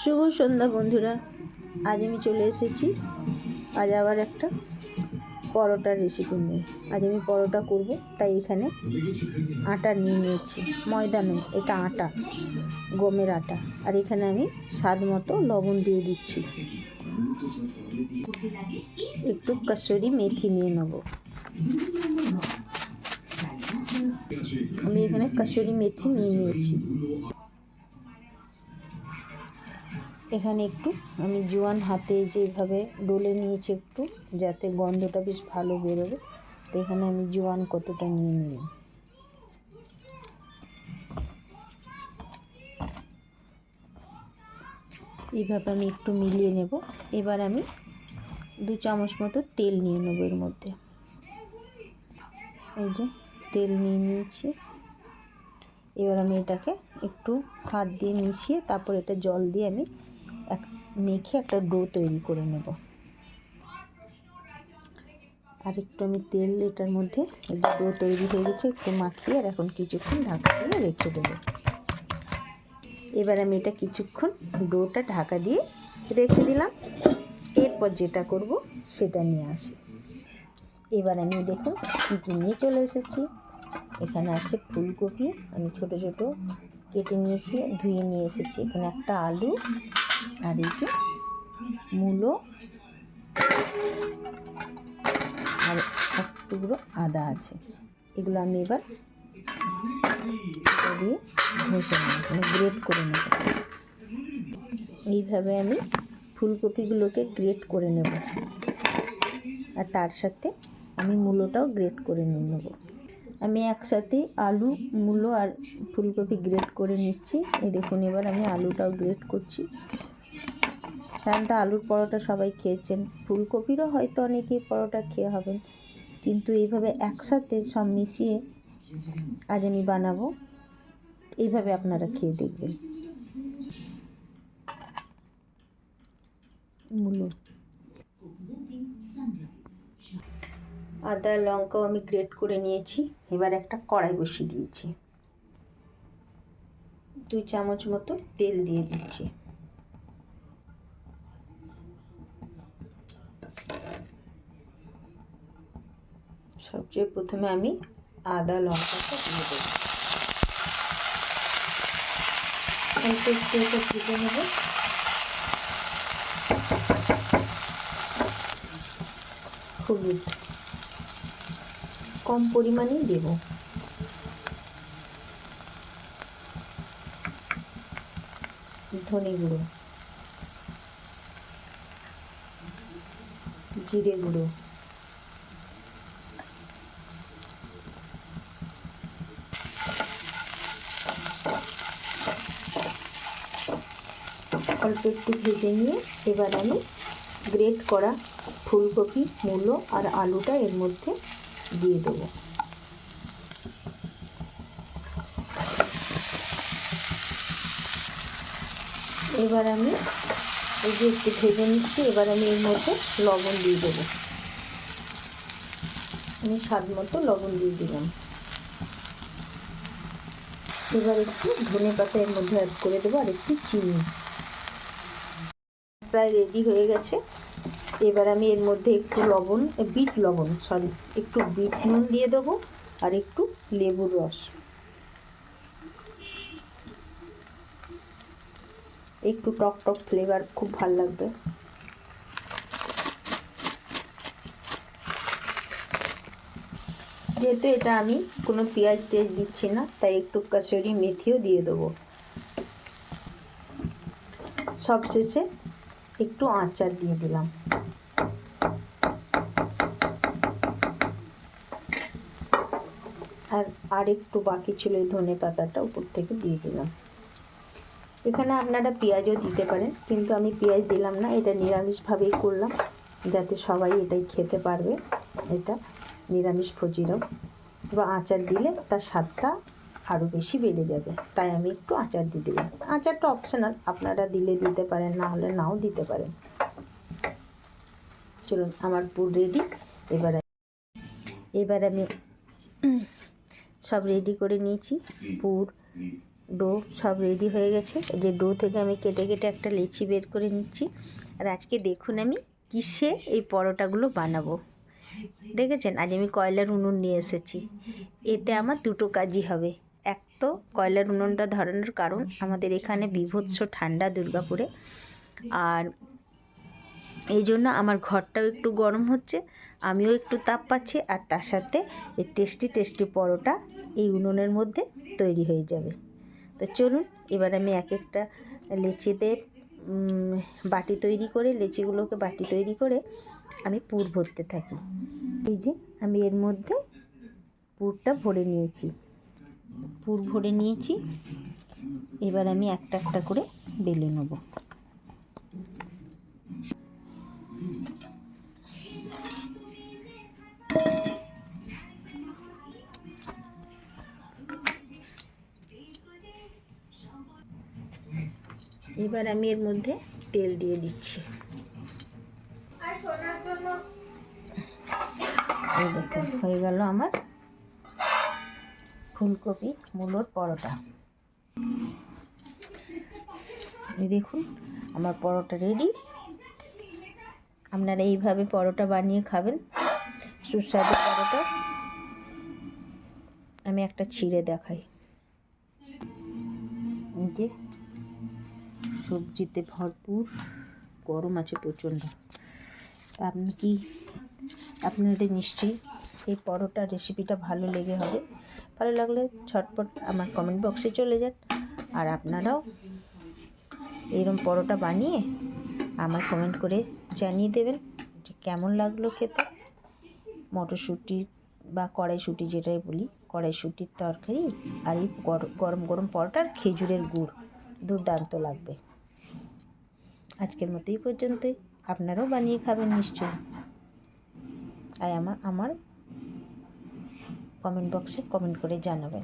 শুভ সন্ধ্যা বন্ধুরা। আজ আমি চলে এসেছি আজ আবার একটা পরোটার রেসিপি নিয়ে। আজ আমি পরোটা করব, তাই এখানে আটা নিয়ে নিয়েছি। ময়দা নয়, এটা আটা, গমের আটা। আর এখানে আমি স্বাদ মতো লবণ দিয়ে দিচ্ছি। একটু কসুরি মেথি নিয়ে নেব। আমি এখানে কসুরি মেথি নিয়ে নিয়েছি। এখানে একটু আমি জোয়ান হাতে যেভাবে ডলে নিয়েছি, একটু যাতে গন্ধটা বেশ ভালো বেরোবে, তো এখানে আমি জোয়ান কতটা নিয়ে নিলাম। এইভাবে আমি একটু মিলিয়ে নেব। এবার আমি 2 চামচ মতো তেল নিয়ে নেব। এর মধ্যে এই যে তেল নিয়ে নিয়েছি। এবার আমি এটাকে একটু হাত দিয়ে মিশিয়ে তারপর এটা জল দিয়ে আমি মেখে একটা ডো তৈরি করে নেব। আর একটু আমি তেল এটার মধ্যে, ডো তৈরি হয়ে গেছে, একটু মাখিয়ে আর এখন কিছুক্ষণ ঢাকা দিয়ে রেখে দেবো। এবার আমি এটা কিছুক্ষণ ডোটা ঢাকা দিয়ে রেখে দিলাম। এরপর যেটা করব সেটা নিয়ে আসি। এবার আমি দেখুন কী নিয়ে চলে এসেছি। এখানে আছে ফুলকপি, আমি ছোট ছোট কেটে নিয়েছি, ধুয়ে নিয়ে এসেছি। এখানে একটা আলু, আর এই যে মূলো, আর এক টুকরো আদা আছে। এগুলো আমি এবার দিয়ে ঘষে নেব, মানে গ্রেট করে নেব। এইভাবে আমি ফুলকপিগুলোকে গ্রেট করে নেব, আর তার সাথে আমি মূলোটাও গ্রেট করে নিয়ে নেব। আমি একসাথে আলু, মূলো আর ফুলকপি গ্রেট করে নিচ্ছি। এই দেখুন, এবার আমি আলুটাও গ্রেট করছি। সাধারণত আলুর পরোটা সবাই খেয়েছেন, ফুলকপিরও হয়তো অনেকেই পরোটা খেয়ে হবেন, কিন্তু এইভাবে একসাথে সব মিশিয়ে আজ আমি বানাবো। এইভাবে আপনারা খেয়ে দেখবেন। মূলো, আদা, লঙ্কাও আমি গ্রেট করে নিয়েছি। এবার একটা কড়াই বসিয়ে দিয়েছি, 2 চামচ মতো তেল দিয়ে দিচ্ছি। সবচেয়ে প্রথমে আমি আদা লঙ্কাটা দিয়ে দেবো। অল্প একটু এটা ভেজে নেব। হলুদ কম পরিমাণেই দেব। ধনে গুঁড়ো, জিরে গুঁড়ো, অল্প একটু ভেজে নিয়ে এবার আমি গ্রেট করা ফুলকপি, মূলো আর আলুটা এর মধ্যে দিয়ে দেবো। এবার আমি এই যে একটু ভেজে নিচ্ছি, এবার আমি এর মধ্যে লবণ দিয়ে দেবো। আমি স্বাদ মতো লবণ দিয়ে দিলাম। এবার একটু ধনে পাতা এর মধ্যে অ্যাড করে দেবো, আর একটু চিনি। প্রায় রেডি হয়ে গেছে। এবার আমি এর মধ্যে একটু বিট নুন দিয়ে দেবো, আর একটু লেবুর রস। একটু টক টক ফ্লেভার, খুব ভালো লাগবে। যেহেতু এটা আমি কোনো পেঁয়াজ দিচ্ছি না, তাই একটু কসুরি মেথিও দিয়ে দেবো। সবশেষে একটু আচার দিয়ে দিলাম, আর একটু বাকি ছিল এই ধনে পাতাটা উপর থেকে দিয়ে দিলাম। এখানে আপনারা পেঁয়াজও দিতে পারেন, কিন্তু আমি পেঁয়াজ দিলাম না। এটা নিরামিষভাবেই করলাম, যাতে সবাই এটাই খেতে পারবে। এটা নিরামিষ ভোজীরাও, বা আচার দিলে তার স্বাদটা আরও বেশি বেড়ে যাবে, তাই আমি একটু আচার দিয়ে দিলাম। আচারটা অপশনাল, আপনারা দিলে দিতে পারেন, না হলে নাও দিতে পারেন। চলুন, আমার পুর রেডি। এবার আমি সব রেডি করে নিয়েছি। পুর, ডো সব রেডি হয়ে গেছে। যে ডো থেকে আমি কেটে কেটে একটা লেচি বের করে নিচ্ছি। আর আজকে দেখুন আমি কিসে এই পরোটাগুলো বানাবো। দেখেছেন, আজ আমি কয়লার উনুন নিয়ে এসেছি। এতে আমার দুটো কাজই হবে। এক তো কয়লার উনুনটা ধরানোর কারণ আমাদের এখানে বীভৎস ঠান্ডা দুর্গাপুরে, আর এই জন্য আমার ঘরটাও একটু গরম হচ্ছে, আমিও একটু তাপ পাচ্ছি, আর তার সাথে এই টেস্টি টেস্টি পরোটা এই উনুনের মধ্যে তৈরি হয়ে যাবে। তো চলুন এবার আমি এক একটা লেচিতে বাটি তৈরি করে, লেচিগুলোকে বাটি তৈরি করে আমি পুর ভরতে থাকি। এই যে আমি এর মধ্যে পুরটা ভরে নিয়েছি, এবার আমি একটা একটা করে বেলে নেব। এবার আমি এর মধ্যে তেল দিয়ে দিচ্ছি। এই দেখুন হয়ে গেল আমার ফুলকপি মূলোর পরোটা। এই দেখুন আমার পরোটা রেডি। আপনারা এইভাবে পরোটা বানিয়ে খাবেন, সুস্বাদু পরোটা। আমি একটা ছিঁড়ে দেখাই। যে সবজিতে ভরপুর, গরম আছে প্রচণ্ড। আপনাদের নিশ্চয়ই এই পরোটা রেসিপিটা ভালো লেগে হবে। ভালো লাগলে ঝটপট আমার কমেন্ট বক্সে চলে যান, আর আপনারাও এরকম পরোটা বানিয়ে আমার কমেন্ট করে জানিয়ে দেবেন যে কেমন লাগলো খেতে। মটরশুঁটি বা কড়াইশুঁটি যেটাই বলি, কড়াইশুঁটির তরকারি আর এই গরম গরম পরোটার খেজুরের গুড় দুর্দান্ত লাগবে। আজকের মতো এই পর্যন্তই। আপনারাও বানিয়ে খাবেন নিশ্চয়ই। আর আমার কমেন্ট বক্সে কমেন্ট করে জানাবেন।